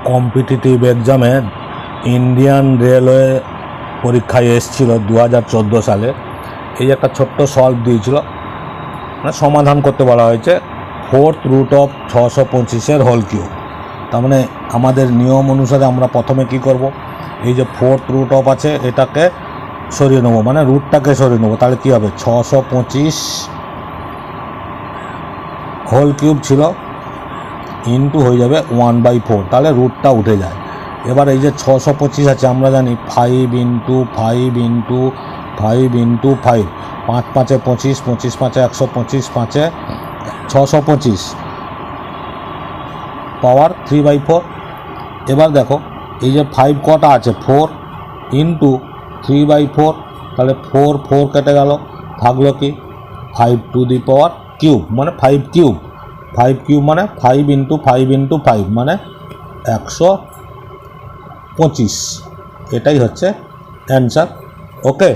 Competitive এক্সামে Indian railway পরীক্ষায় এসেছিল 2014 সালে। এই একটা ছোট্ট সলভ দিয়েছিল, মানে সমাধান করতে বলা হয়েছে 4th root of 625 whole cube. তার মানে আমাদের নিয়ম অনুসারে আমরা প্রথমে কি করব, এই যে 4th রুট অফ আছে এটাকে সরিয়ে নেবো, মানে রুটটাকে সরিয়ে নেবো। তাহলে কী হবে, 625 হোল কিউব ছিল ইন্টু হয়ে যাবে 1/4, তাহলে রুটটা উঠে যায়। এবার এই যে 625 আছে, আমরা জানি 5 ইন্টু 5 ইন্টু 5 ইন্টু 5, 5 5 25, 25 5 125, 5 625 পাওয়ার 3/4। এবার দেখো এই যে 5 কটা আছে, 4 ইন্টু 3/4, তাহলে 4 4 কেটে গেল, থাকলো কি 5 টু দি পাওয়ার কিউব, মানে 5 কিউব। 5 কিউব মানে 5 ইন্টু 5 ইন্টু 5 মানে 125। এটাই হচ্ছে অ্যান্সার। ওকে।